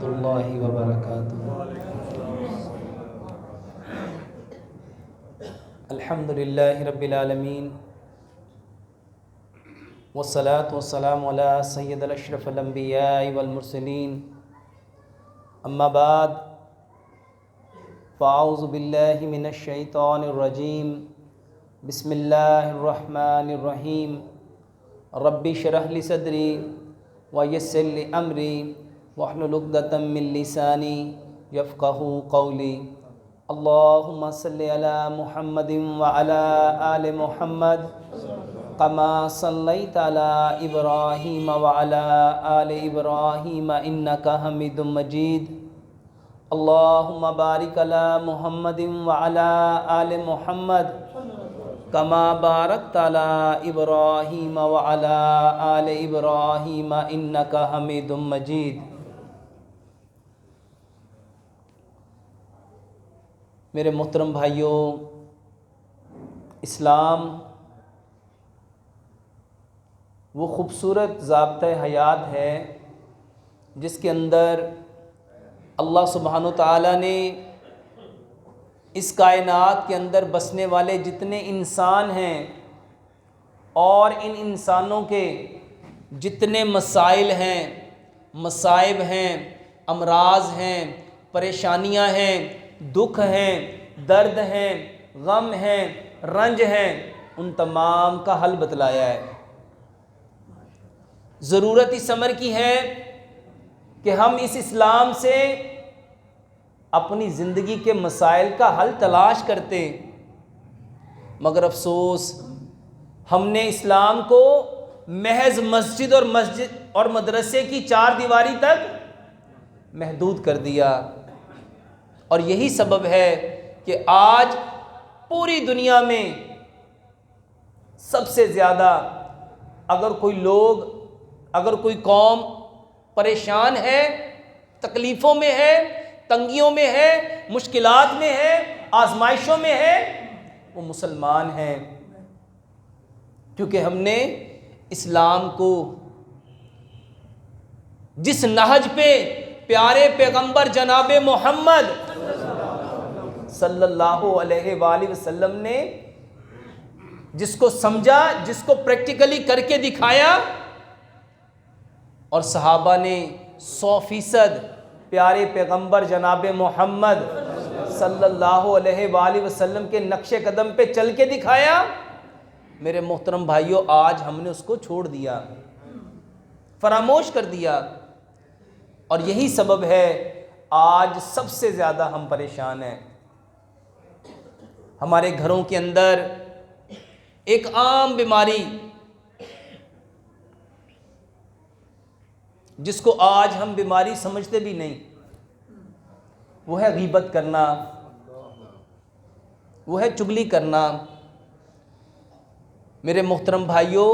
रहमतुल्लाहि व बरकातुहू। अल्हम्दुलिल्लाहि रब्बिल आलमीन वस्सलातु वस्सलामु अला सय्यिदिल अशरफिल अंबियाइ वल मुरसलीन अम्मा बाद फ़अऊज़ु बिल्लाहि मिनश शैतानिर रजीम बिस्मिल्लाहिर रहमानिर रहीम रब्बि इश्रह ली सदरी व यस्सिर ली अमरी वहलुल उक़दतम मिन लिसानी यफ़क़हू क़ौली। अल्लाहुम्मा सल्लि अला मुहम्मदिन व अला आलि मुहम्मद कमा सल्लैता अला इब्राहीम व अला आलि इब्राहीम इन्नका हमीदुम मजीद। अल्लाहुम्मा बारिक अला मुहम्मदिन व अला आलि मुहम्मद कमा बारकता अला इब्राहीम व अला आलि इब्राहीम इन्नका हमीदुम मजीद। मेरे मोहतरम भाइयों, इस्लाम वो ख़ूबसूरत ज़ाब्ता हयात है जिसके अंदर अल्लाह सुब्हानो तआला ने इस कायनात के अंदर बसने वाले जितने इंसान हैं और इन इंसानों के जितने मसाइल हैं, मसाइब हैं, अमराज हैं, परेशानियां हैं, दुख हैं, दर्द हैं, गम हैं, रंज हैं, उन तमाम का हल बतलाया है। ज़रूरत इस अमर की है कि हम इस इस्लाम से अपनी ज़िंदगी के मसाइल का हल तलाश करते, मगर अफसोस हमने इस्लाम को महज मस्जिद और मदरसे की चार दीवारी तक महदूद कर दिया। और यही सबब है कि आज पूरी दुनिया में सबसे ज़्यादा अगर कोई कौम परेशान है, तकलीफ़ों में है, तंगियों में है, मुश्किलात में है, आजमाइशों में है, वो मुसलमान हैं। क्योंकि हमने इस्लाम को जिस नहज पे प्यारे पैगंबर जनाब मोहम्मद सल्लल्लाहु अलैहि वसल्लम ने जिसको समझा, जिसको प्रैक्टिकली करके दिखाया, और सहाबा ने 100% प्यारे पैगंबर जनाब मोहम्मद सल्लल्लाहु अलैहि वसल्लम के नक्शे कदम पे चल के दिखाया। मेरे मोहतरम भाइयों, आज हमने उसको छोड़ दिया, फरामोश कर दिया, और यही सबब है आज सबसे ज़्यादा हम परेशान हैं। हमारे घरों के अंदर एक आम बीमारी जिसको आज हम बीमारी समझते भी नहीं, वो है गीबत करना, वो है चुगली करना। मेरे मोहतरम भाइयों,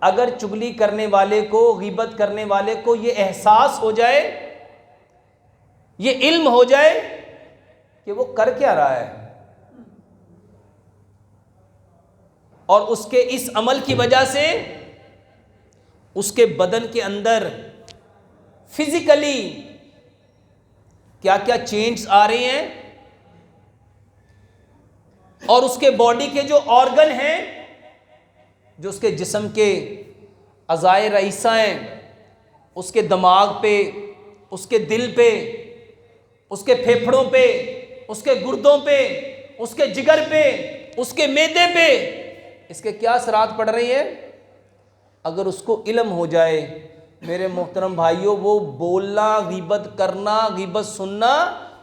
अगर चुगली करने वाले को, गीबत करने वाले को ये एहसास हो जाए, ये इल्म हो जाए कि वो कर क्या रहा है, और उसके इस अमल की वजह से उसके बदन के अंदर फिजिकली क्या क्या चेंज आ रहे हैं, और उसके बॉडी के जो ऑर्गन हैं, जो उसके जिस्म के अज़ाए रईसा हैं, उसके दिमाग पे, उसके दिल पे, उसके फेफड़ों पे, उसके गुर्दों पे, उसके जिगर पे, उसके मैदे पे, इसके क्या असरात पड़ रही हैं। अगर उसको इल्म हो जाए, मेरे मोहतरम भाइयों, वो बोलना, गीबत करना, गीबत सुनना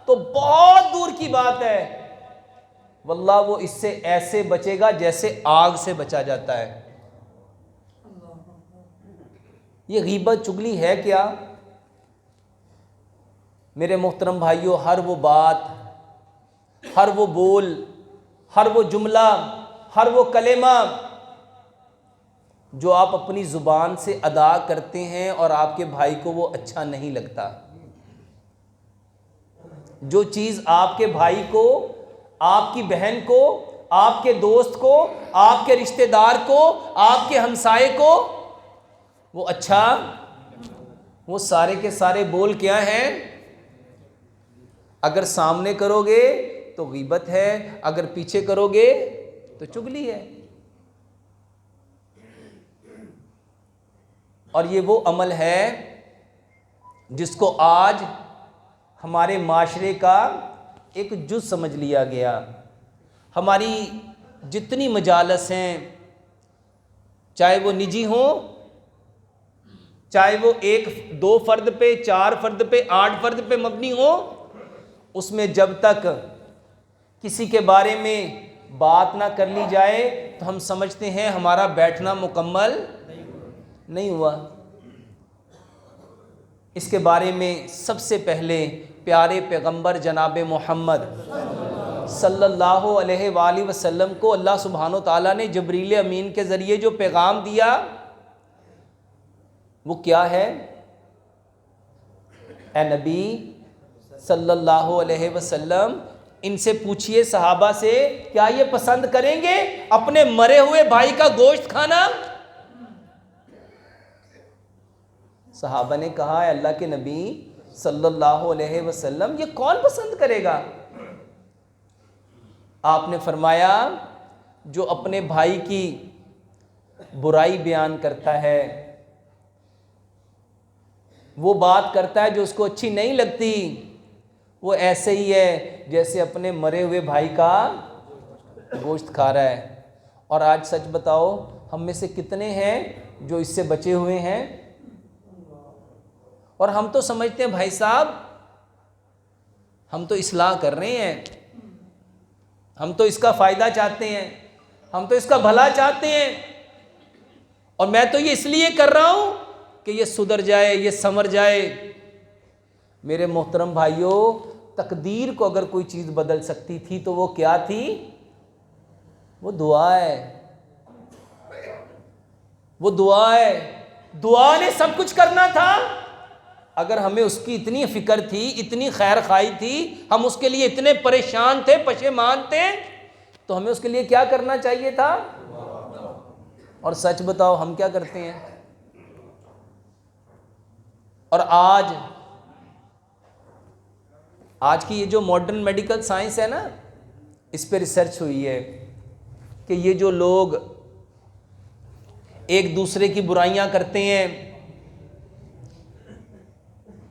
तो बहुत दूर की बात है। वल्लाह वो इससे ऐसे बचेगा जैसे आग से बचा जाता है। ये गीबत चुगली है क्या? मेरे मोहतरम भाइयों, हर वो बात, हर वो बोल, हर वो जुमला, हर वो कलेमा जो आप अपनी ज़ुबान से अदा करते हैं और आपके भाई को वो अच्छा नहीं लगता, जो चीज़ आपके भाई को, आपकी बहन को, आपके दोस्त को, आपके रिश्तेदार को, आपके हमसाये को वो अच्छा वो सारे के सारे बोल क्या हैं? अगर सामने करोगे तो गीबत है, अगर पीछे करोगे तो चुगली है। और ये वो अमल है जिसको आज हमारे माशरे का एक जुज़ समझ लिया गया। हमारी जितनी मजालस हैं, चाहे वो निजी हो, चाहे वो 1-2 फ़र्द पे, 4 फ़र्द पे, 8 फ़र्द पे मबनी हो, उसमें जब तक किसी के बारे में बात ना कर ली जाए तो हम समझते हैं हमारा बैठना मुकम्मल नहीं हुआ। इसके बारे में सबसे पहले प्यारे पैगंबर जनाब मोहम्मद सल्लल्लाहु अलैहि वसल्लम को अल्लाह सुब्हानो ताला ने जबरील अमीन के ज़रिए जो पैगाम दिया वो क्या है? ए नबी सल्लल्लाहु अलैहि वसल्लम, इनसे पूछिए सहाबा से, क्या ये पसंद करेंगे अपने मरे हुए भाई का गोश्त खाना? सहाबा ने कहा, अल्लाह के नबी सल्लल्लाहु अलैहि वसल्लम, ये कौन पसंद करेगा? आपने फरमाया, जो अपने भाई की बुराई बयान करता है, वो बात करता है जो उसको अच्छी नहीं लगती, वो ऐसे ही है जैसे अपने मरे हुए भाई का गोश्त खा रहा है। और आज सच बताओ, हम में से कितने हैं जो इससे बचे हुए हैं? और हम तो समझते हैं भाई साहब हम तो इस्लाह कर रहे हैं, हम तो इसका फ़ायदा चाहते हैं, हम तो इसका भला चाहते हैं, और मैं तो ये इसलिए कर रहा हूँ कि ये सुधर जाए, ये संवर जाए। मेरे मोहतरम भाइयों, तकदीर को अगर कोई चीज़ बदल सकती थी तो वो क्या थी? वो दुआ है। वो दुआ है। दुआ ने सब कुछ करना था। अगर हमें उसकी इतनी फ़िक्र थी, इतनी खैर खाई थी, हम उसके लिए इतने परेशान थे, पशेमान थे, तो हमें उसके लिए क्या करना चाहिए था? और सच बताओ, हम क्या करते हैं? और आज की ये जो मॉडर्न मेडिकल साइंस है ना, इस पे रिसर्च हुई है कि ये जो लोग एक दूसरे की बुराइयां करते हैं,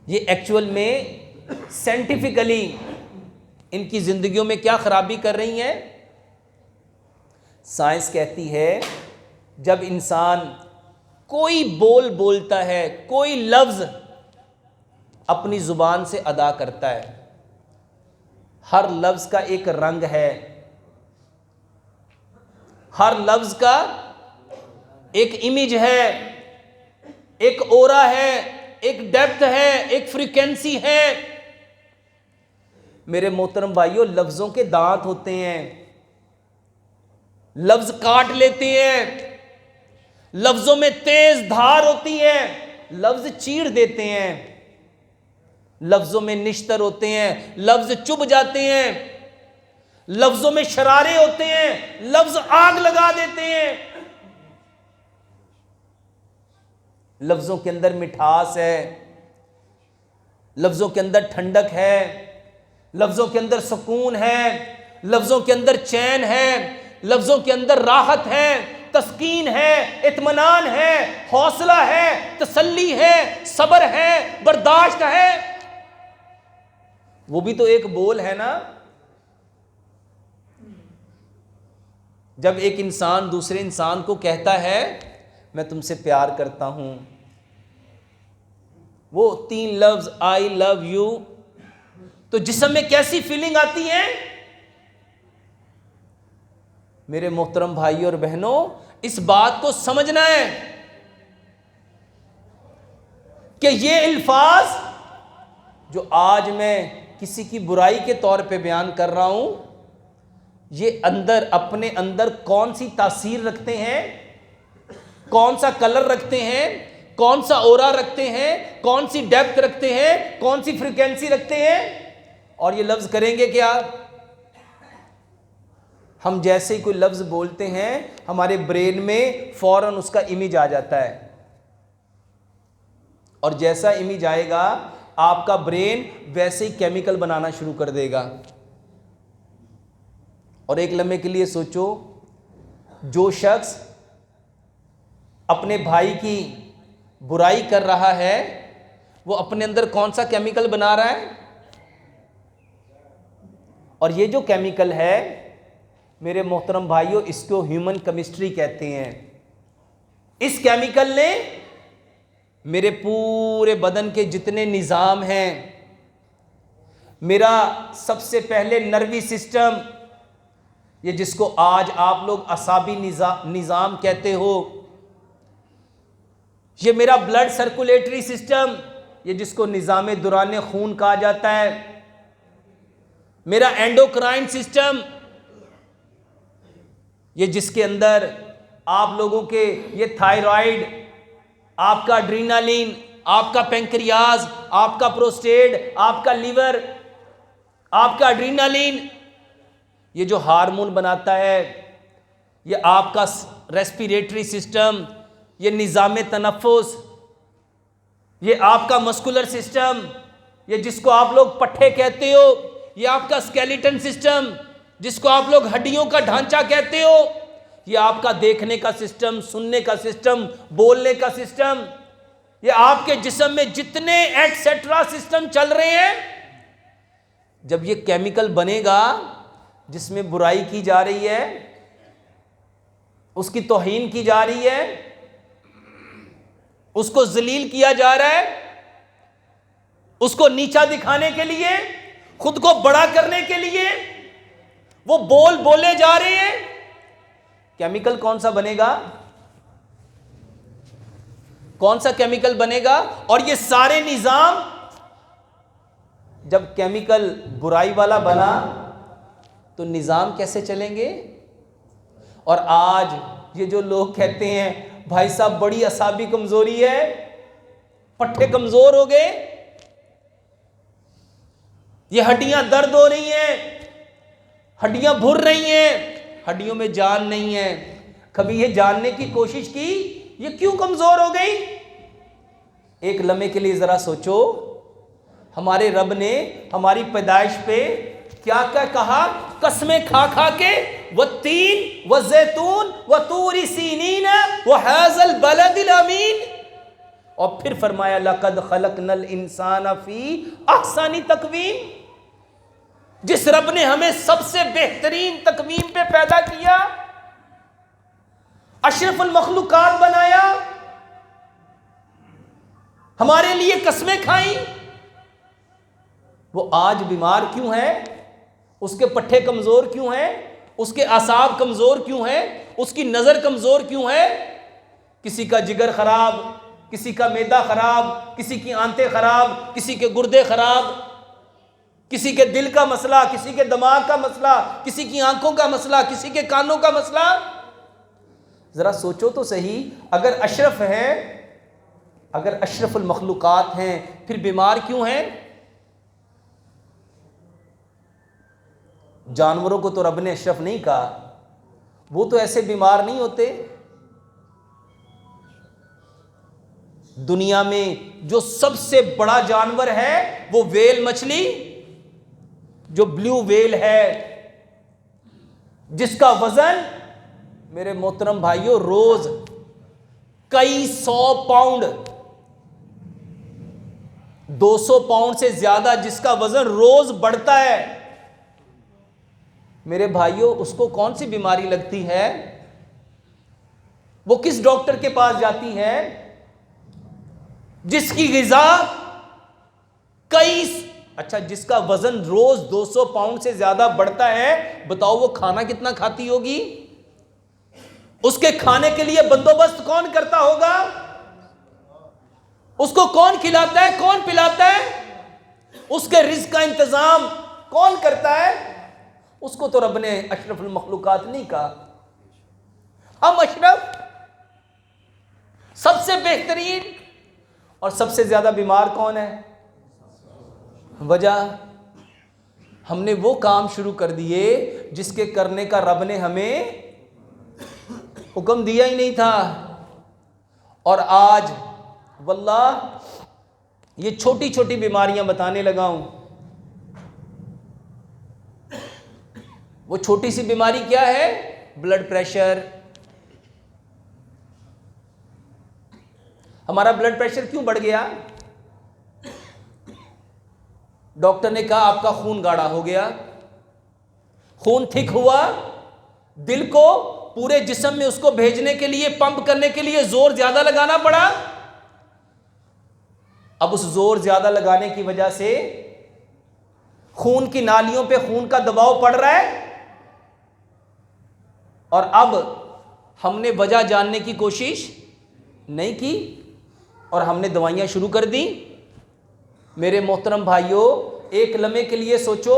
ये एक्चुअल में साइंटिफिकली इनकी ज़िंदगियों में क्या ख़राबी कर रही हैं। साइंस कहती है, जब इंसान कोई बोल बोलता है, कोई लफ्ज़ अपनी ज़ुबान से अदा करता है, हर लफ्ज़ का एक रंग है, हर लफ्ज़ का एक इमेज है, एक ओरा है, एक डेप्थ है, एक फ्रीक्वेंसी है। मेरे मोहतरम भाइयों, लफ्ज़ों के दांत होते हैं, लफ्ज़ काट लेते हैं, लफ्ज़ों में तेज धार होती है, लफ्ज़ चीर देते हैं, लफ्ज़ों में निश्तर होते हैं, लफ्ज़ चुभ जाते हैं, लफ्ज़ों में शरारे होते हैं, लफ्ज़ आग लगा देते हैं। लफ्ज़ों के अंदर मिठास है, लफ्ज़ों के अंदर ठंडक है, लफ्ज़ों के अंदर सुकून है, लफ्ज़ों के अंदर चैन है, लफ्ज़ों के अंदर राहत है, तस्कीन है, इत्मीनान है, हौसला है, तसल्ली है, सब्र है, बर्दाश्त है। वो भी तो एक बोल है ना। जब एक इंसान दूसरे इंसान को कहता है मैं तुमसे प्यार करता हूं, वो 3 लफ्ज़ आई लव यू, तो जिस्म में कैसी फीलिंग आती है? मेरे मोहतरम भाइयों और बहनों, इस बात को समझना है कि ये अल्फाज जो आज मैं किसी की बुराई के तौर पे बयान कर रहा हूं, ये अपने अंदर कौन सी तासीर रखते हैं, कौन सा कलर रखते हैं, कौन सा ओरा रखते हैं, कौन सी डेप्थ रखते हैं, कौन सी फ्रीक्वेंसी रखते हैं। और ये लफ्ज़ करेंगे क्या? हम जैसे ही कोई लफ्ज़ बोलते हैं, हमारे ब्रेन में फ़ौरन उसका इमेज आ जाता है, और जैसा इमेज आएगा आपका ब्रेन वैसे ही केमिकल बनाना शुरू कर देगा। और एक लम्हे के लिए सोचो, जो शख्स अपने भाई की बुराई कर रहा है वो अपने अंदर कौन सा केमिकल बना रहा है? और ये जो केमिकल है मेरे मोहतरम भाइयों, इसको ह्यूमन केमिस्ट्री कहते हैं। इस केमिकल ने मेरे पूरे बदन के जितने निज़ाम हैं, मेरा सबसे पहले नर्वी सिस्टम, ये जिसको आज आप लोग असाबी निज़ाम कहते हो, ये मेरा ब्लड सर्कुलेटरी सिस्टम, ये जिसको निज़ाम दुराने खून कहा जाता है, मेरा एंडोक्राइन सिस्टम, ये जिसके अंदर आप लोगों के ये थायराइड, आपका एड्रेनालिन, आपका पेंक्रियाज, आपका प्रोस्टेट, आपका लीवर, आपका एड्रेनालिन, ये जो हार्मोन बनाता है, ये आपका रेस्पिरेटरी सिस्टम, ये निज़ाम तनफ़ुस, ये आपका मस्कुलर सिस्टम, ये जिसको आप लोग पट्ठे कहते हो, ये आपका स्केलेटन सिस्टम, जिसको आप लोग हड्डियों का ढांचा कहते हो, ये आपका देखने का सिस्टम, सुनने का सिस्टम, बोलने का सिस्टम, ये आपके जिस्म में जितने एटसेट्रा सिस्टम चल रहे हैं, जब ये केमिकल बनेगा जिसमें बुराई की जा रही है, उसकी तौहीन की जा रही है, उसको जलील किया जा रहा है, उसको नीचा दिखाने के लिए, खुद को बड़ा करने के लिए वो बोले जा रहे हैं, केमिकल कौन सा बनेगा? कौन सा केमिकल बनेगा? और ये सारे निजाम जब केमिकल बुराई वाला बना तो निजाम कैसे चलेंगे? और आज ये जो लोग कहते हैं भाई साहब बड़ी असाबी कमजोरी है, पट्टे कमजोर हो गए, ये हड्डियां दर्द हो रही हैं, हड्डियां भुर रही हैं, हड्डियों में जान नहीं है, कभी ये जानने की कोशिश की ये क्यों कमजोर हो गई? एक लम्हे के लिए जरा सोचो, हमारे रब ने हमारी पैदाइश पे क्या क्या कहा? कसमें खा खा के, वत्तीन व जैतून व तूरी सीनीन व हाज़ल बलदिल अमीन, और फिर फरमाया लक़द खलक़नल इंसान फी अहसनी तक़वीम। जिस रब ने हमें सबसे बेहतरीन तकवीम पे पैदा किया, अशरफुल मखलूकात बनाया, हमारे लिए कसमें खाई, वो आज बीमार क्यों है? उसके पट्टे कमजोर क्यों हैं? उसके आसाब कमजोर क्यों हैं? उसकी नजर कमजोर क्यों है? किसी का जिगर खराब, किसी का मैदा खराब, किसी की आंतें खराब, किसी के गुर्दे खराब, किसी के दिल का मसला, किसी के दिमाग का मसला, किसी की आंखों का मसला, किसी के कानों का मसला। जरा सोचो तो सही, अगर अशरफ है, अगर अशरफुल मखलूकात हैं, फिर बीमार क्यों हैं? जानवरों को तो रब ने अशरफ नहीं कहा, वो तो ऐसे बीमार नहीं होते। दुनिया में जो सबसे बड़ा जानवर है वो वेल मछली, जो ब्लू वेल है, जिसका वजन मेरे मोहतरम भाइयों रोज कई 100 पाउंड, 200 पाउंड से ज्यादा जिसका वजन रोज बढ़ता है, मेरे भाइयों उसको कौन सी बीमारी लगती है? वो किस डॉक्टर के पास जाती है? जिसकी ग़िज़ा जिसका वजन रोज 200 पाउंड से ज्यादा बढ़ता है, बताओ वो खाना कितना खाती होगी? उसके खाने के लिए बंदोबस्त कौन करता होगा? उसको कौन खिलाता है, कौन पिलाता है? उसके रिज़्क़ का इंतजाम कौन करता है? उसको तो रब ने अशरफुल मखलूकात नहीं कहा। हम अशरफ, सबसे बेहतरीन और सबसे ज्यादा बीमार कौन है? वजह हमने वो काम शुरू कर दिए जिसके करने का रब ने हमें हुक्म दिया ही नहीं था। और आज वल्लाह ये छोटी छोटी बीमारियां बताने लगा हूं। वो छोटी सी बीमारी क्या है? Blood pressure. हमारा ब्लड प्रेशर क्यों बढ़ गया? डॉक्टर ने कहा आपका खून गाढ़ा हो गया, खून थिक हुआ, दिल को पूरे जिस्म में उसको भेजने के लिए, पंप करने के लिए जोर ज्यादा लगाना पड़ा। अब उस जोर ज्यादा लगाने की वजह से खून की नालियों पे खून का दबाव पड़ रहा है, और अब हमने वजह जानने की कोशिश नहीं की और हमने दवाइयां शुरू कर दी। मेरे मोहतरम भाइयों, एक लम्हे के लिए सोचो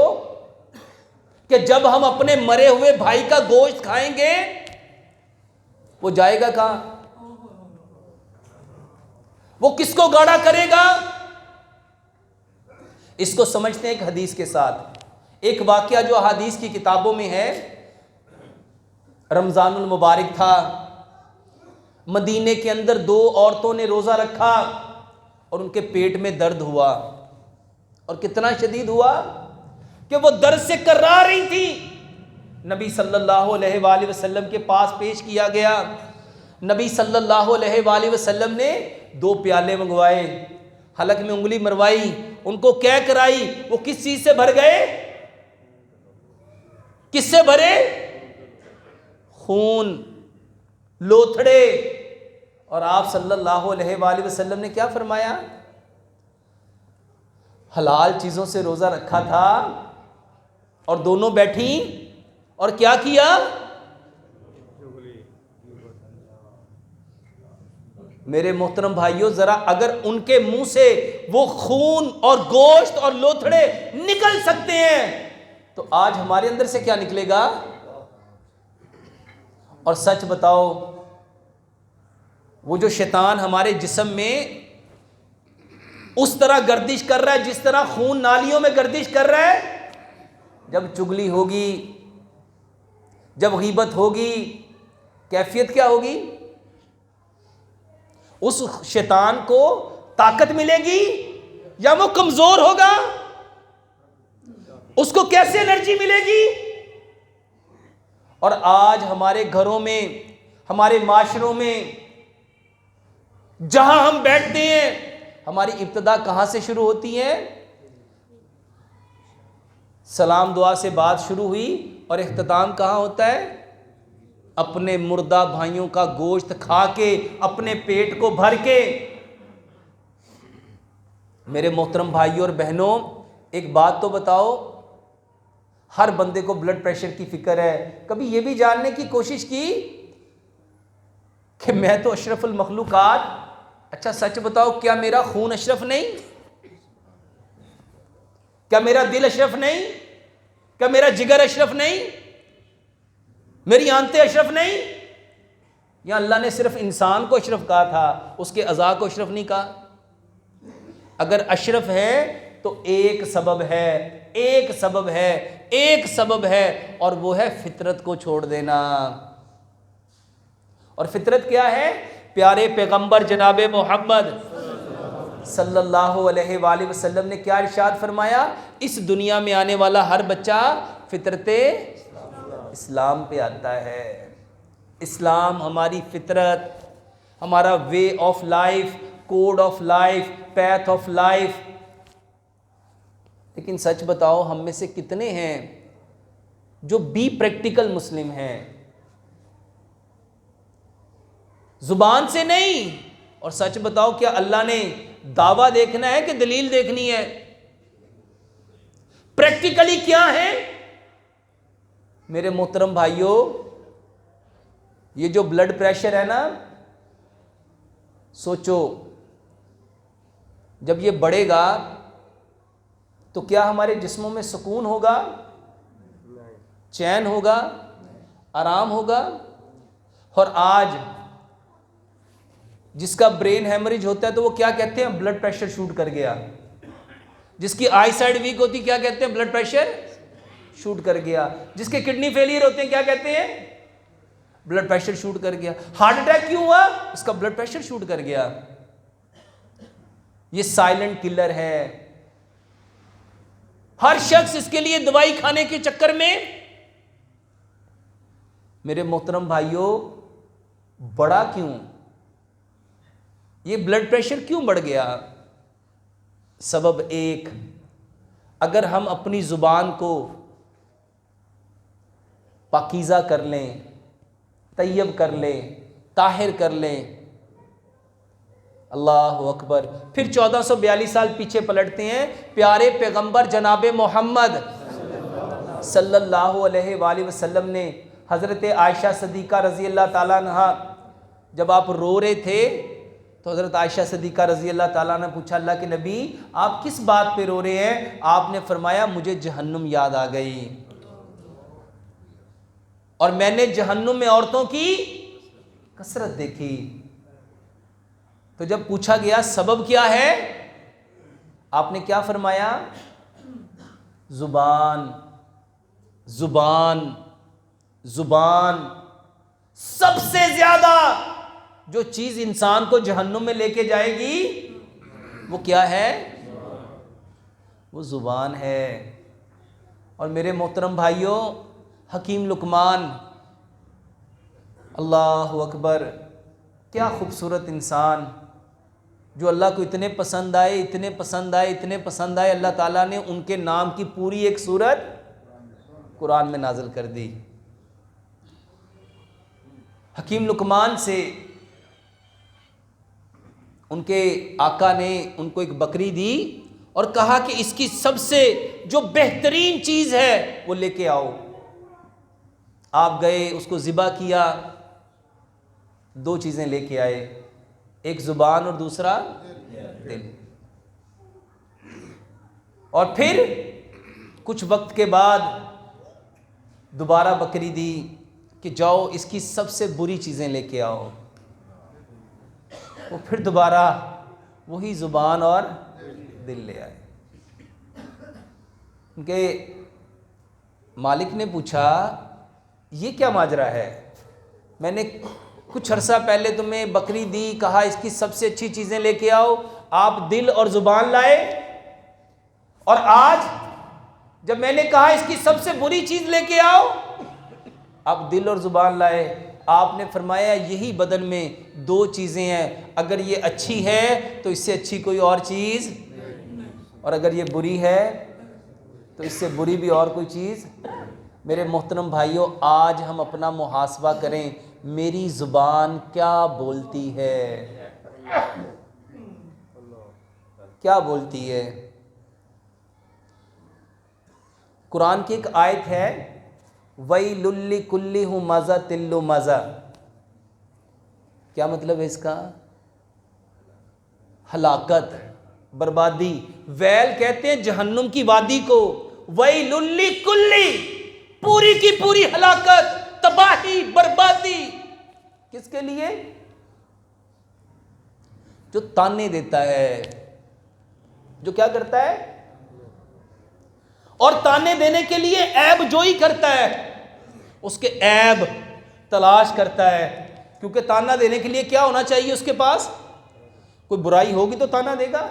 कि जब हम अपने मरे हुए भाई का गोश्त खाएंगे, वो जाएगा कहां? वो किसको गाढ़ा करेगा? इसको समझते हैं एक हदीस के साथ। एक वाकया जो हदीस की किताबों में है, रमजानुल मुबारक था, मदीने के अंदर दो औरतों ने रोजा रखा और उनके पेट में दर्द हुआ, और कितना शदीद हुआ कि वो दर्द से कर्रा रही थी। नबी सल्लल्लाहु अलैहि वसल्लम के पास पेश किया गया। नबी सल्लल्लाहु अलैहि वसल्लम ने 2 प्याले मंगवाए, हलक में उंगली मरवाई, उनको क्या कराई। वो किस चीज से भर गए? किससे भरे? खून, लोथड़े। और आप सल्लल्लाहु अलैहि वसल्लम ने क्या फरमाया? हलाल चीजों से रोजा रखा था, और दोनों बैठी और क्या किया? मेरे मोहतरम भाइयों, जरा अगर उनके मुंह से वो खून और गोश्त और लोथड़े निकल सकते हैं, तो आज हमारे अंदर से क्या निकलेगा? और सच बताओ, वो जो शैतान हमारे जिस्म में उस तरह गर्दिश कर रहा है जिस तरह खून नालियों में गर्दिश कर रहा है, जब चुगली होगी, जब गीबत होगी, कैफियत क्या होगी? उस शैतान को ताकत मिलेगी या वो कमजोर होगा? उसको कैसे एनर्जी मिलेगी? और आज हमारे घरों में, हमारे माशरों में, जहां हम बैठते हैं, हमारी इब्तिदा कहां से शुरू होती है? सलाम दुआ से बात शुरू हुई, और इख्तिताम कहां होता है? अपने मुर्दा भाइयों का गोश्त खा के, अपने पेट को भर के। मेरे मोहतरम भाइयों और बहनों, एक बात तो बताओ, हर बंदे को ब्लड प्रेशर की फिक्र है। कभी यह भी जानने की कोशिश की कि मैं तो अशरफुल मखलूकात, अच्छा सच बताओ, क्या मेरा खून अशरफ नहीं? क्या मेरा दिल अशरफ नहीं? क्या मेरा जिगर अशरफ नहीं? मेरी आंतें अशरफ नहीं? या अल्लाह ने सिर्फ इंसान को अशरफ कहा था, उसके अज़ा को अशरफ नहीं कहा? अगर अशरफ है तो एक सबब है, एक सबब है, एक सबब है, और वो है फितरत को छोड़ देना। और फितरत क्या है? प्यारे पैगंबर जनाब मोहम्मद सल्लल्लाहु अलैहि वसल्लम ने क्या इरशाद फरमाया? इस दुनिया में आने वाला हर बच्चा फितरते इस्लाम पे आता है। इस्लाम हमारी फितरत, हमारा way of life, code of life, path of life. लेकिन सच बताओ, हम में से कितने हैं जो बी प्रैक्टिकल मुस्लिम हैं? जुबान से नहीं। और सच बताओ, क्या अल्लाह ने दावा देखना है कि दलील देखनी है? प्रैक्टिकली क्या है? मेरे मोहतरम भाइयों, ये जो ब्लड प्रेशर है ना, सोचो जब ये बढ़ेगा तो क्या हमारे जिस्मों में सुकून होगा, चैन होगा, आराम होगा? और आज जिसका ब्रेन हेमरेज होता है तो वो क्या कहते हैं? ब्लड प्रेशर शूट कर गया। जिसकी आई साइड वीक होती, क्या कहते हैं? ब्लड प्रेशर शूट कर गया। जिसके किडनी फेलियर होते हैं, क्या कहते हैं? ब्लड प्रेशर शूट कर गया। हार्ट अटैक क्यों हुआ? उसका ब्लड प्रेशर शूट कर गया। ये साइलेंट किलर है। हर शख्स इसके लिए दवाई खाने के चक्कर में। मेरे मोहतरम भाइयों, बढ़ा क्यों? ये ब्लड प्रेशर क्यों बढ़ गया? सबब एक, अगर हम अपनी जुबान को पाकीज़ा कर लें, तैयब कर लें, ताहिर कर लें, अल्लाह अकबर। फिर 1442 साल पीछे पलटते हैं। प्यारे पैगंबर जनाब मोहम्मद सल्लल्लाहु अलैहि वसल्लम ने हज़रत आयशा सदीक़ा रज़ी अल्लाह ताला अन्हा, जब आप रो रहे थे तो हज़रत आयशा सदीक़ा रज़ी अल्लाह ताला ने पूछा, अल्लाह के नबी आप किस बात पे रो रहे हैं? आपने फरमाया मुझे जहन्नुम याद आ गई और मैंने जहन्नुम में औरतों की कसरत देखी। तो जब पूछा गया सबब क्या है, आपने क्या फरमाया? जुबान, जुबान, जुबान। सबसे ज्यादा जो चीज इंसान को जहन्नुम में लेके जाएगी वो क्या है? वो जुबान है। और मेरे मोहतरम भाइयों, हकीम लुकमान, अल्लाह अकबर, क्या खूबसूरत इंसान, जो अल्लाह को इतने पसंद आए, इतने पसंद आए, इतने पसंद आए, अल्लाह ताला ने उनके नाम की पूरी एक सूरत कुरान में नाजिल कर दी। हकीम लुकमान से उनके आका ने उनको एक बकरी दी और कहा कि इसकी सबसे जो बेहतरीन चीज़ है वो लेके आओ। आप गए, उसको ज़िबा किया, दो चीज़ें लेके आए, एक ज़ुबान और दूसरा दिल। और फिर कुछ वक्त के बाद दोबारा बकरी दी कि जाओ इसकी सबसे बुरी चीज़ें लेके आओ। वो फिर दोबारा वही ज़ुबान और दिल ले आए। उनके मालिक ने पूछा, ये क्या माजरा है? मैंने कुछ अरसा पहले तुम्हें बकरी दी, कहा इसकी सबसे अच्छी चीज़ें लेके आओ, आप दिल और ज़ुबान लाए, और आज जब मैंने कहा इसकी सबसे बुरी चीज़ लेके आओ, आप दिल और ज़ुबान लाए। आपने फरमाया यही बदन में दो चीज़ें हैं, अगर ये अच्छी है तो इससे अच्छी कोई और चीज़, और अगर ये बुरी है तो इससे बुरी भी और कोई चीज़। मेरे मोहतरम भाइयों, आज हम अपना मुहासबा करें, मेरी ज़ुबान क्या बोलती है? क्या बोलती है? कुरान की एक आयत है, वैलुल्ली कुल्ली हूँ मज़ा तिल्लु मज़ा। क्या मतलब है इसका? हलाकत, बर्बादी। वैल कहते हैं जहन्नुम की वादी को, वैलुल्ली कुल्ली, पूरी की पूरी हलाकत, तबाही, बर्बादी। किसके लिए? जो ताने देता है, जो क्या करता है? और ताने देने के लिए ऐब जोई करता है, उसके ऐब तलाश करता है। क्योंकि ताना देने के लिए क्या होना चाहिए उसके पास? कोई बुराई होगी तो ताना देगा।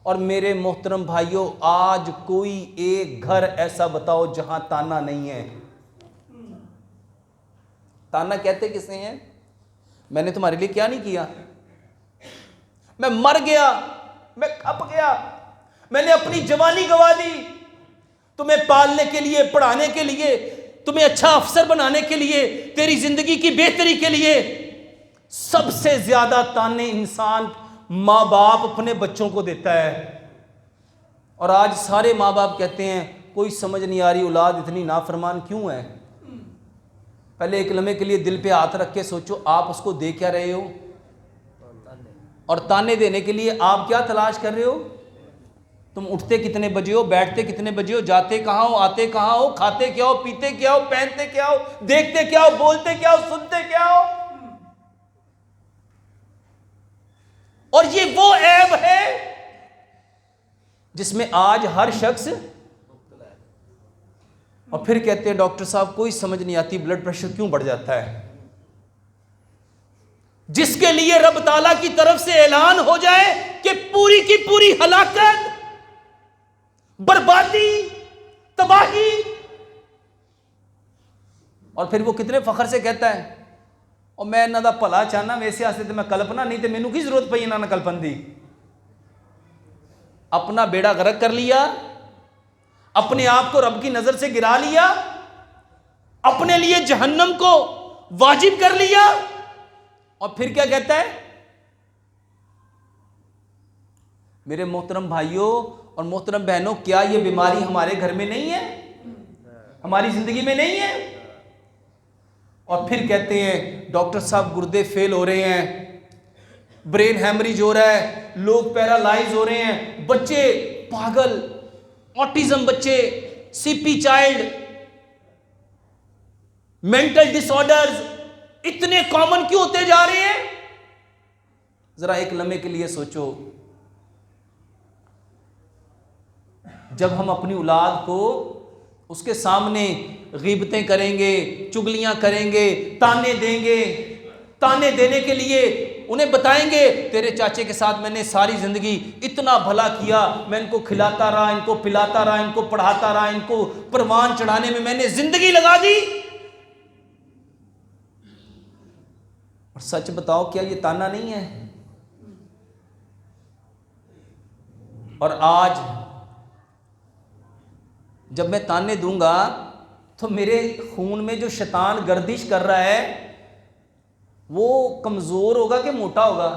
और मेरे मोहतरम भाइयों, आज कोई एक घर ऐसा बताओ जहां ताना नहीं है। ताना कहते किसे हैं? मैंने तुम्हारे लिए क्या नहीं किया, मैं मर गया, मैं खप गया, मैंने अपनी जवानी गंवा दी तुम्हें पालने के लिए, पढ़ाने के लिए, तुम्हें अच्छा अफसर बनाने के लिए, तेरी जिंदगी की बेहतरी के लिए। सबसे ज्यादा ताने इंसान माँ बाप अपने बच्चों को देता है। और आज सारे माँ बाप कहते हैं कोई समझ नहीं आ रही औलाद इतनी नाफरमान क्यों है। पहले एक लम्हे के लिए दिल पे हाथ रख के सोचो, आप उसको दे क्या रहे हो? और ताने देने के लिए आप क्या तलाश कर रहे हो? तुम उठते कितने बजे हो, बैठते कितने बजे हो, जाते कहाँ हो, आते कहाँ हो, खाते क्या हो, पीते क्या हो, पहनते क्या हो, देखते क्या हो, बोलते क्या हो, सुनते क्या हो? और ये वो ऐब है जिसमें आज हर शख्स, और फिर कहते हैं डॉक्टर साहब कोई समझ नहीं आती ब्लड प्रेशर क्यों बढ़ जाता है। जिसके लिए रब ताला की तरफ से ऐलान हो जाए कि पूरी की पूरी हलाकत, बर्बादी, तबाही, और फिर वो कितने फखर से कहता है, और मैं इन्हों का भला चाहना, वैसे आस्ते तो मैं कल्पना नहीं, तो मैनू की जरूरत पई इन्होंने कल्पन दी। अपना बेड़ा गर्क कर लिया, अपने आप को रब की नजर से गिरा लिया, अपने लिए जहन्नम को वाजिब कर लिया, और फिर क्या कहता है? मेरे मोहतरम भाइयों और मोहतरम बहनों, क्या ये बीमारी हमारे घर में नहीं है, हमारी जिंदगी में नहीं है? और फिर कहते हैं डॉक्टर साहब गुर्दे फेल हो रहे हैं, ब्रेन हैमरेज हो रहा है, लोग पैरालाइज हो रहे हैं, बच्चे पागल, ऑटिज्म बच्चे, सीपी चाइल्ड, मेंटल डिसऑर्डर्स इतने कॉमन क्यों होते जा रहे हैं? जरा एक लम्हे के लिए सोचो, जब हम अपनी औलाद को उसके सामने गीबतें करेंगे, चुगलियां करेंगे, ताने देंगे, ताने देने के लिए उन्हें बताएंगे तेरे चाचे के साथ मैंने सारी जिंदगी इतना भला किया, मैं इनको खिलाता रहा, इनको पिलाता रहा, इनको पढ़ाता रहा, इनको परवान चढ़ाने में मैंने जिंदगी लगा दी, और सच बताओ क्या ये ताना नहीं है? और आज जब मैं ताने दूंगा तो मेरे खून में जो शैतान गर्दिश कर रहा है वो कमजोर होगा कि मोटा होगा?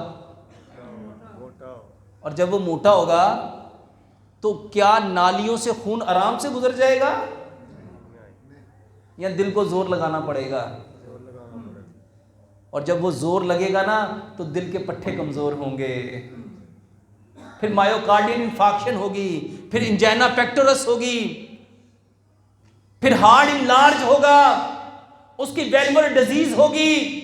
और जब वो मोटा होगा तो क्या नालियों से खून आराम से गुजर जाएगा या दिल को जोर लगाना पड़ेगा? और जब वो जोर लगेगा ना तो दिल के पट्टे कमजोर होंगे, फिर मायोकार्डियल इंफाक्शन होगी, फिर इंजाइना पेक्टोरस होगी, फिर हार्ट इनलार्ज होगा, उसकी वेल्वुलर डिजीज होगी।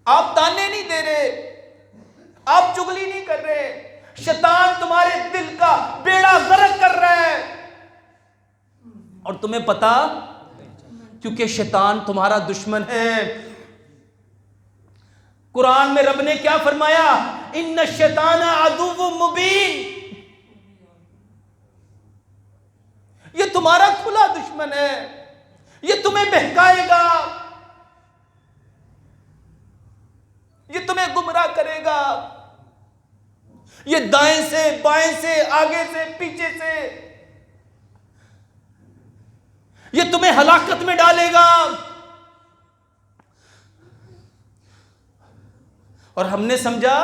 आप ताने नहीं दे रहे, आप चुगली नहीं कर रहे, शैतान तुम्हारे दिल का बेड़ा गर्क कर रहा है, और तुम्हें पता, क्योंकि शैतान तुम्हारा दुश्मन है। कुरान में रब ने क्या फरमाया? इन्ना शैतान अदुव्वुम मुबीन, ये तुम्हारा खुला दुश्मन है, ये तुम्हें बहकाएगा, ये तुम्हें गुमराह करेगा, ये दाएं से बाएं से आगे से पीछे से ये तुम्हें हलाकत में डालेगा। और हमने समझा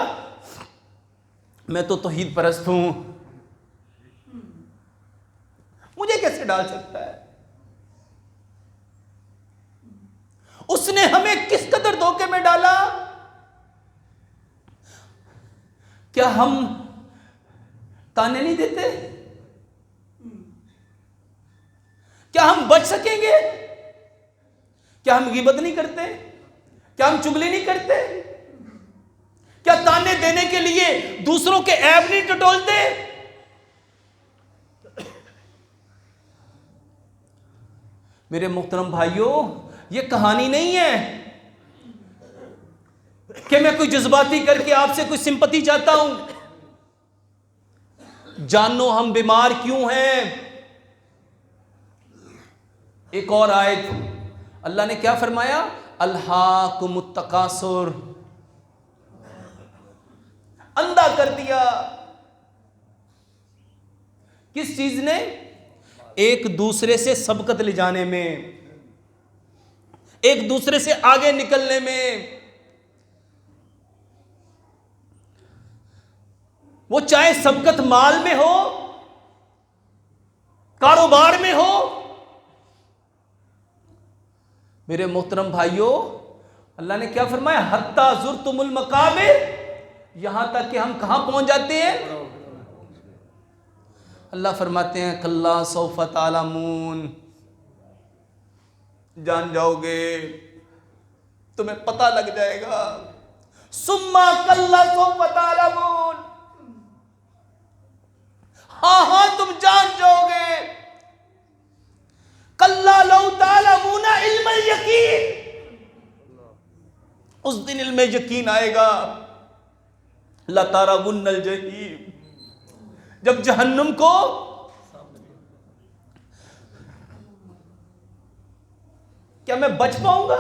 मैं तो तौहीद परस्त हूं, मुझे कैसे डाल सकता है? उसने हमें किस कदर धोखे में डाला? क्या हम ताने नहीं देते? क्या हम बच सकेंगे? क्या हम गिबत नहीं करते? क्या हम चुगली नहीं करते? क्या ताने देने के लिए दूसरों के ऐब नहीं टटोलते? मेरे मुहतरम भाइयों, ये कहानी नहीं है कि मैं कोई जज्बाती करके आपसे कोई सिंपैथी चाहता हूं। जानो हम बीमार क्यों हैं। एक और आयत अल्लाह ने क्या फरमाया? अल्हाकुमुत तकासुर, अंधा कर दिया। किस चीज ने? एक दूसरे से सबकत ले जाने में, एक दूसरे से आगे निकलने में। वो चाहे सबकत माल में हो, कारोबार में हो। मेरे मोहतरम भाइयों, अल्लाह ने क्या फरमाया? हत्ता ज़ुरतुमुल मकाबिर, यहां तक कि हम कहां पहुंच जाते हैं? अल्लाह फरमाते हैं कल्ला सौफ तालमून, जान जाओगे, तुम्हें पता लग जाएगा। सुम्मा कल्ला सौफ तालमून, हाँ तुम जान जाओगे। कल्ला लौ तालमूना इल्मल यकीन, उस दिन इल्म यकीन आएगा। लतारवुन्नल जहीम, जब जहन्नुम को क्या मैं बच पाऊंगा?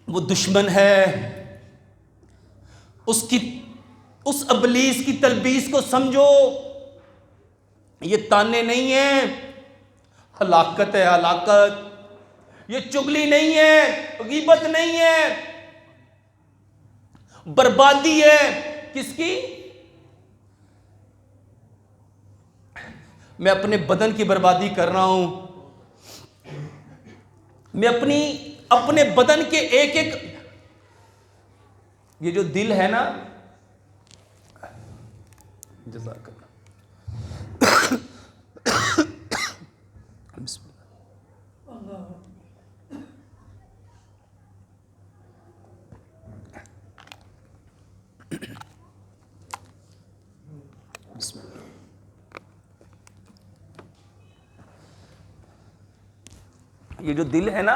वो दुश्मन है, उस अबलीस की तलबीस को समझो। ये ताने नहीं है, हलाकत है, हलाकत। ये चुगली नहीं है, गीबत नहीं है, बर्बादी है। किसकी? मैं अपने बदन की बर्बादी कर रहा हूं। मैं अपने बदन के एक एक, ये जो दिल है ना, जज़ाकल्लाह, ये जो दिल है ना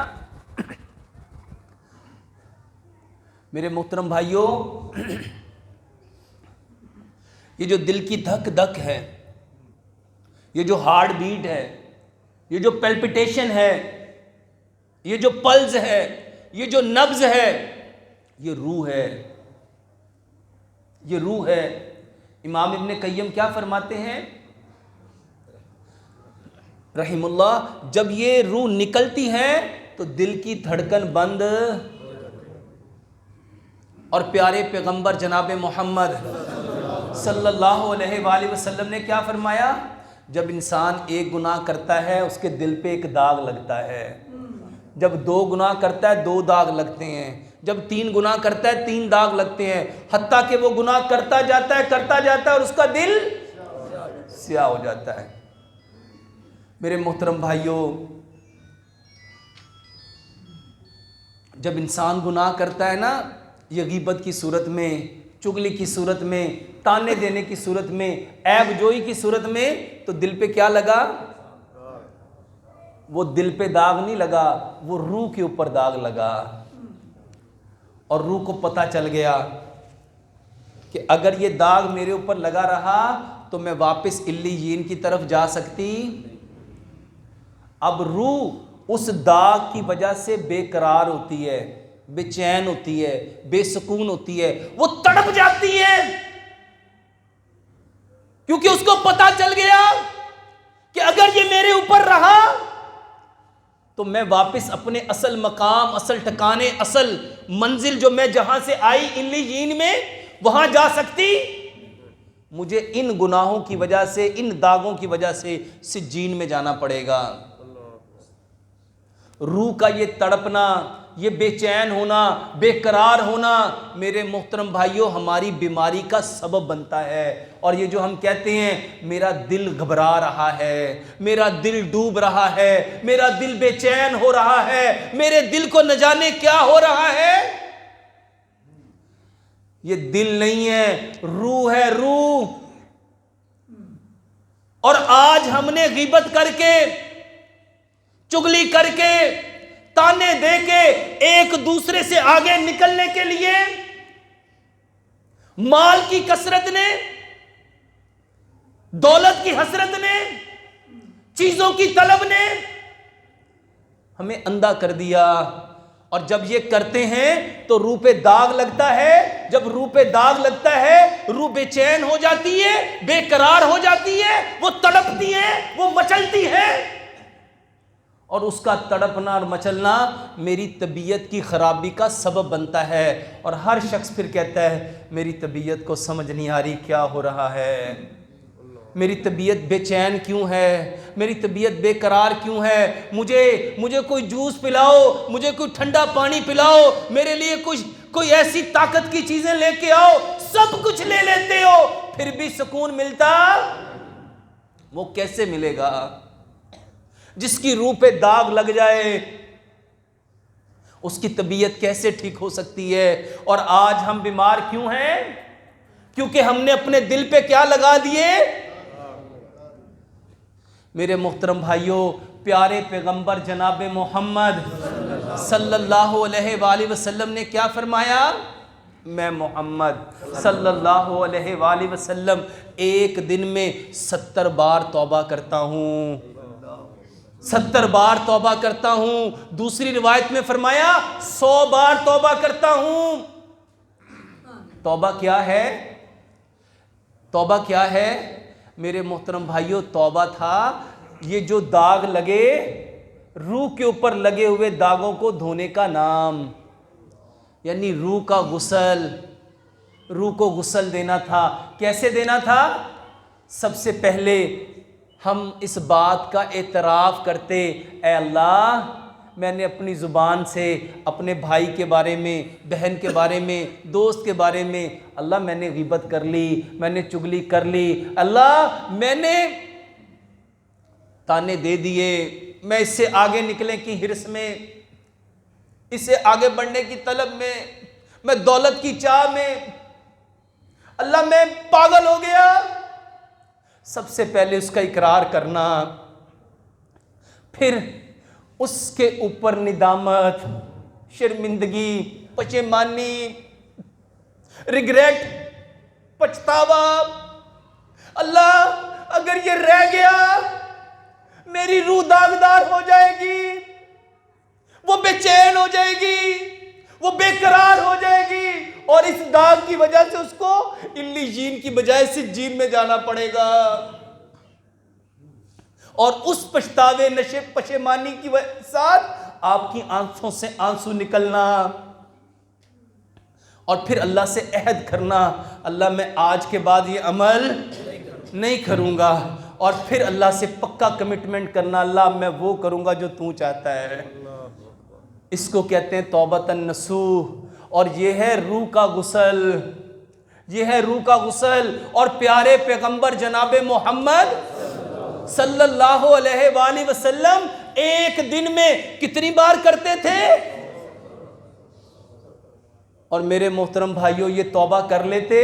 मेरे मोहतरम भाइयों, ये जो दिल की धक धक है, ये जो हार्ट बीट है, ये जो पैल्पिटेशन है, ये जो पल्स है, ये जो नब्ज है, ये रूह है, ये रूह है। इमाम इब्न कय्यम क्या फरमाते हैं रहीमुल्लाह, जब ये रूह निकलती है तो दिल की धड़कन बंद, और प्यारे पैगंबर जनाब मोहम्मद सल्लल्लाहु अलैहि वसल्लम ने क्या फरमाया, जब इंसान एक गुनाह करता है उसके दिल पे एक दाग लगता है, जब 2 गुनाह करता है 2 दाग लगते हैं, जब 3 गुनाह करता है 3 दाग लगते हैं, हत्ता कि वो गुनाह करता जाता है और उसका दिल स्याह हो जाता है। मेरे मोहतरम भाइयों, जब इंसान गुनाह करता है ना, ये गीबत की सूरत में, चुगली की सूरत में, ताने देने की सूरत में, ऐब जोई की सूरत में, तो दिल पे क्या लगा? वो दिल पे दाग नहीं लगा, वो रूह के ऊपर दाग लगा। और रूह को पता चल गया कि अगर ये दाग मेरे ऊपर लगा रहा तो मैं वापस इल्लीयीन की तरफ जा सकती। अब रूह उस दाग की वजह से बेकरार होती है, बेचैन होती है, बेसुकून होती है, वो तड़प जाती है, क्योंकि उसको पता चल गया कि अगर ये मेरे ऊपर रहा तो मैं वापस अपने असल मकाम, असल ठिकाने, असल मंजिल जो मैं जहां से आई इल्लीयीन में, वहां जा सकती। मुझे इन गुनाहों की वजह से, इन दागों की वजह से सिज्जीन में जाना पड़ेगा। रूह का ये तड़पना, ये बेचैन होना, बेकरार होना, मेरे मोहतरम भाइयों, हमारी बीमारी का सबब बनता है। और ये जो हम कहते हैं मेरा दिल घबरा रहा है, मेरा दिल डूब रहा है, मेरा दिल बेचैन हो रहा है, मेरे दिल को न जाने क्या हो रहा है, ये दिल नहीं है, रूह है, रूह। और आज हमने गीबत करके, चुगली करके, ताने देके, एक दूसरे से आगे निकलने के लिए माल की कसरत ने, दौलत की हसरत ने, चीजों की तलब ने हमें अंधा कर दिया। और जब ये करते हैं तो रूह पे दाग लगता है। जब रूह पे दाग लगता है, रूह बेचैन हो जाती है, बेकरार हो जाती है, वो तड़पती है, वो मचलती है। और उसका तड़पना और मचलना मेरी तबीयत की ख़राबी का सबब बनता है। और हर शख्स फिर कहता है मेरी तबीयत को समझ नहीं आ रही क्या हो रहा है, मेरी तबीयत बेचैन क्यों है, मेरी तबीयत बेकरार क्यों है, मुझे कोई जूस पिलाओ, मुझे कोई ठंडा पानी पिलाओ, मेरे लिए कोई ऐसी ताकत की चीज़ें लेके आओ। सब कुछ ले लेते हो, फिर भी सुकून मिलता? वो कैसे मिलेगा? जिसकी रूह पे दाग लग जाए उसकी तबीयत कैसे ठीक हो सकती है? और आज हम बीमार क्यों हैं? क्योंकि हमने अपने दिल पे क्या लगा दिए? मेरे मोहतरम भाइयों, प्यारे पैगंबर जनाब मोहम्मद सल्लल्लाहु अलैहि वसल्लम ने क्या फरमाया? मैं मोहम्मद सल्लल्लाहु अलैहि वसल्लम एक दिन में 70 बार तौबा करता हूँ, 70 बार तौबा करता हूँ। दूसरी रिवायत में फरमाया 100 बार तौबा करता हूँ। तौबा क्या है? तौबा क्या है मेरे मोहतरम भाइयों? तौबा था ये जो दाग लगे, रूह के ऊपर लगे हुए दागों को धोने का नाम, यानी रूह का गुस्ल, रूह को गुस्ल देना था। कैसे देना था? सबसे पहले हम इस बात का एतराफ़ करते, ऐ अल्लाह मैंने अपनी ज़ुबान से अपने भाई के बारे में, बहन के बारे में, दोस्त के बारे में, अल्लाह मैंने ग़ीबत कर ली, मैंने चुगली कर ली, अल्लाह मैंने ताने दे दिए, मैं इससे आगे निकलने की हिर्स में, इससे आगे बढ़ने की तलब में, मैं दौलत की चाह में, अल्लाह मैं पागल हो गया। सबसे पहले उसका इकरार करना, फिर उसके ऊपर निदामत, शर्मिंदगी, पशेमानी, रिग्रेट, पछतावा। अल्लाह अगर ये रह गया मेरी रूह दागदार हो जाएगी, वो बेचैन हो जाएगी, वो बेकरार हो जाएगी, और इस दाग की वजह से उसको इल्लीजीन की बजाय सिज्जीन में जाना पड़ेगा। और उस पछतावे, नशे, पशेमानी की साथ आपकी आंखों से आंसू निकलना, और फिर अल्लाह से अहद करना, अल्लाह मैं आज के बाद ये अमल नहीं करूंगा, और फिर अल्लाह से पक्का कमिटमेंट करना, अल्लाह मैं वो करूंगा जो तू चाहता है। इसको कहते हैं तौबतन नसूह, और ये है रूह का गुस्ल, ये है रूह का गुस्ल। और प्यारे पैगंबर जनाब मोहम्मद सल्लल्लाहु अलैहि वसल्लम एक दिन में कितनी बार करते थे? और मेरे मोहतरम भाइयों, ये तौबा कर लेते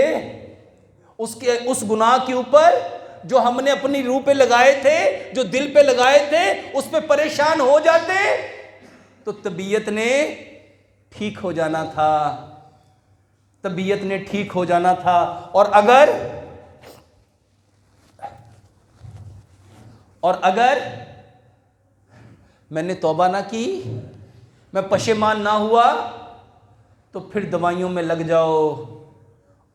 उसके उस गुनाह के ऊपर जो हमने अपनी रूह पे लगाए थे, जो दिल पे लगाए थे, उस पे परेशान हो जाते तो तबीयत ने ठीक हो जाना था, तबीयत ने ठीक हो जाना था। और अगर मैंने तौबा ना की, मैं पशेमान ना हुआ, तो फिर दवाइयों में लग जाओ।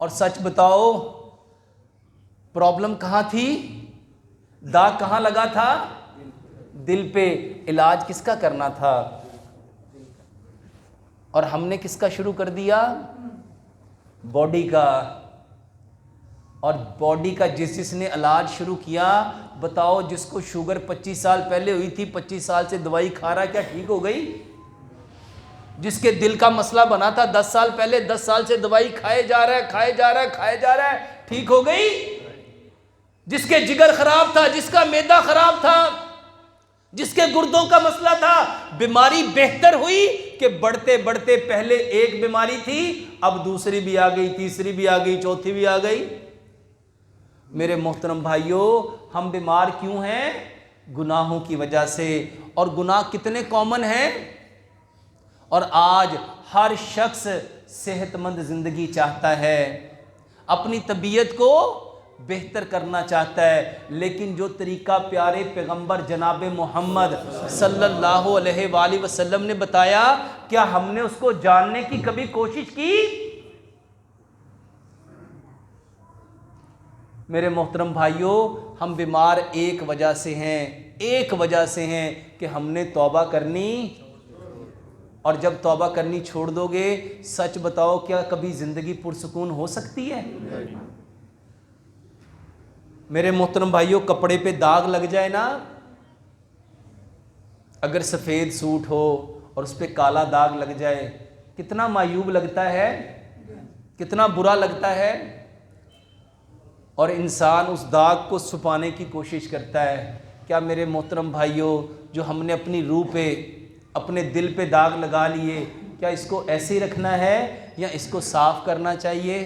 और सच बताओ, प्रॉब्लम कहाँ थी? दाग कहाँ लगा था? दिल पे। इलाज किसका करना था? और हमने किसका शुरू कर दिया? बॉडी का। और बॉडी का जिसने इलाज शुरू किया, बताओ जिसको शुगर 25 साल पहले हुई थी, 25 साल से दवाई खा रहा, क्या ठीक हो गई? जिसके दिल का मसला बना था 10 साल पहले, 10 साल से दवाई खाए जा रहा है, ठीक हो गई? जिसके जिगर खराब था, जिसका मैदा खराब था, जिसके गुर्दों का मसला था, बीमारी बेहतर हुई कि बढ़ते बढ़ते पहले एक बीमारी थी, अब दूसरी भी आ गई, तीसरी भी आ गई, चौथी भी आ गई। मेरे मोहतरम भाइयों, हम बीमार क्यों हैं? गुनाहों की वजह से। और गुनाह कितने कॉमन हैं? और आज हर शख्स सेहतमंद ज़िंदगी चाहता है, अपनी तबीयत को बेहतर करना चाहता है, लेकिन जो तरीका प्यारे पैगंबर जनाब मोहम्मद सल्लल्लाहु अलैहि वसल्लम ने बताया, क्या हमने उसको जानने की कभी कोशिश की? मेरे मोहतरम भाइयों, हम बीमार एक वजह से हैं कि हमने तौबा करनी, और जब तौबा करनी छोड़ दोगे, सच बताओ क्या कभी ज़िंदगी पुरसुकून हो सकती है? मेरे मोहतरम भाइयों, कपड़े पे दाग लग जाए ना, अगर सफ़ेद सूट हो और उस पर काला दाग लग जाए, कितना मायूब लगता है, कितना बुरा लगता है। और इंसान उस दाग को छुपाने की कोशिश करता है। क्या मेरे मोहतरम भाइयों, जो हमने अपनी रूह पे, अपने दिल पे दाग लगा लिए, क्या इसको ऐसे ही रखना है या इसको साफ़ करना चाहिए?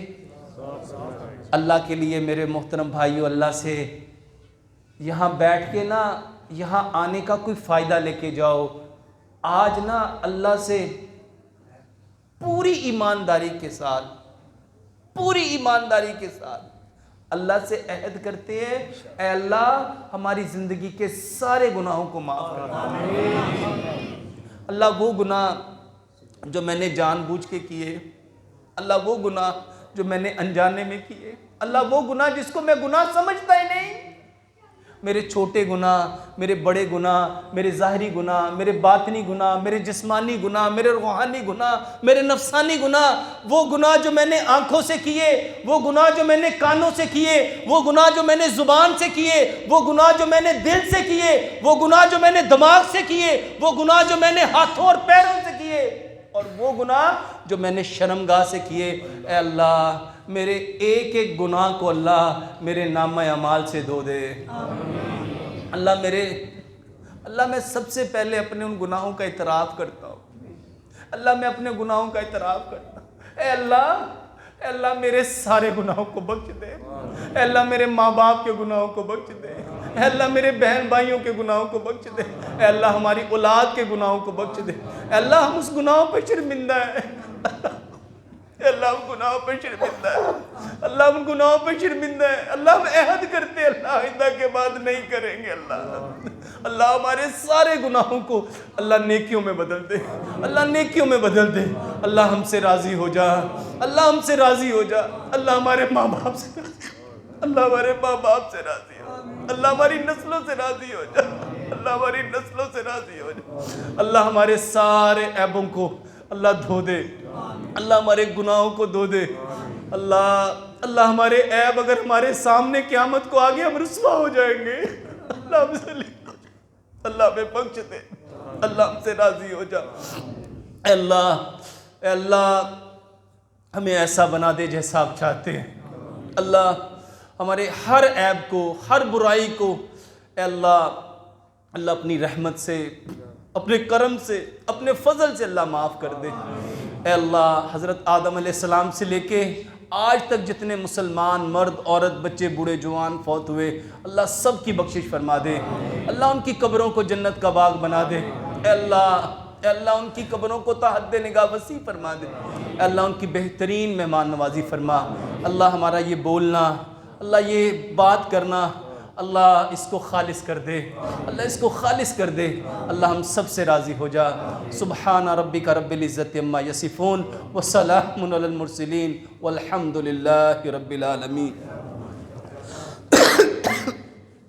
अल्लाह के लिए मेरे मोहतरम भाइयों, अल्लाह से यहाँ बैठ के ना यहाँ आने का कोई फ़ायदा लेके जाओ। आज ना अल्लाह से पूरी ईमानदारी के साथ अल्लाह से अहद करते हैं, ऐ अल्लाह हमारी ज़िंदगी के सारे गुनाहों को माफ़ कर। अल्लाह वो गुनाह जो मैंने जानबूझ के किए, अल्लाह वो गुनाह जो मैंने अनजाने में किए, अल्लाह वो गुनाह जिसको मैं गुनाह समझता ही नहीं, मेरे छोटे गुनाह, मेरे बड़े गुनाह, मेरे ज़ाहिरी गुनाह, मेरे बातनी गुनाह, मेरे जिस्मानी गुनाह, मेरे रूहानी गुनाह, मेरे नफसानी गुनाह, वो गुनाह जो मैंने आँखों से किए, वो गुनाह जो मैंने कानों से किए, वो गुनाह जो मैंने ज़ुबान से किए, वो गुनाह जो मैंने दिल से किए, वो गुनाह जो मैंने दिमाग से किए, वो गुनाह जो मैंने हाथों और पैरों से किए, और वो गुनाह जो मैंने शर्मगाह से किए। ऐ अल्लाह मेरे एक एक गुनाह को अल्लाह मेरे नामा अमाल से धो दे। अल्लाह मैं सबसे पहले अपने उन गुनाहों का इतराफ़ करता हूँ। अल्लाह मैं अपने गुनाहों का इतराफ़ करता हूँ। ऐ अल्लाह मेरे सारे गुनाहों को बख्श दे। ऐ अल्लाह मेरे माँ बाप के गुनाहों को बख्श दे। ऐ अल्लाह मेरे बहन भाइयों के गुनाहों को बख्श दे। ऐ अल्लाह हमारी औलाद के गुनाहों को बख्श दे। ऐ अल्लाह हम उस गुनाहों पर शर्मिंदा है। अल्लाह उन गुनाहों पर शर्मिंदा है। अल्लाह उन गुनाहों पर शर्मिंदा है। अल्लाह हम अहद करते हैं अल्लाह आइंदा के बाद नहीं करेंगे। अल्लाह हमारे सारे गुनाहों को अल्लाह नेकियों में बदल दे। अल्लाह नेकियों में बदल दे। अल्लाह हमसे राज़ी हो जा। अल्लाह हमसे राज़ी हो जा। अल्लाह हमारे माँ बाप से, अल्लाह हमारे माँ बाप से राज़ी हो। अल्लाह हमारी नस्लों से राज़ी हो जा। अल्लाह हमारी नस्लों से राज़ी हो जा। अल्लाह हमारे सारे ऐबों को अल्लाह धो दे। अल्लाह हमारे गुनाहों को धो दे। अल्लाह हमारे ऐब अगर हमारे सामने क़यामत को आगे हम रुस्वा हो जाएंगे। अल्लाह हमसे अल्लाह हमें बख्श दे। अल्लाह हमसे राज़ी हो जा। अल्लाह हमें ऐसा बना दे जैसा आप चाहते हैं। अल्लाह हमारे हर ऐब को, हर बुराई को अल्लाह अपनी रहमत से, अपने करम से, अपने फजल से अल्लाह माफ़ कर दे। अल्लाह हज़रत आदम अलैहिस्सलाम से लेके आज तक जितने मुसलमान मर्द, औरत, बच्चे, बूढ़े, जवान फौत हुए, अल्लाह सब की बख्शिश फरमा दे। अल्लाह उनकी कब्रों को जन्नत का बाग बना दे। अल्लाह उनकी कब्रों को तहद्द निगाह वसी फरमा दे। अल्लाह उनकी बेहतरीन मेहमान नवाजी फरमा। अल्लाह हमारा ये बोलना, अल्लाह ये बात करना, अल्लाह इसको खालिस कर दे। अल्लाह इसको खालिस कर दे। अल्लाह हम सब से राज़ी हो जा। सुब्हान रब्बिका रब्बिल इज़्ज़ति अम्मा यसिफ़ून व सलामुन अलल मुरसलीन वल्हम्दुलिल्लाहि रब्बिल आलमीन।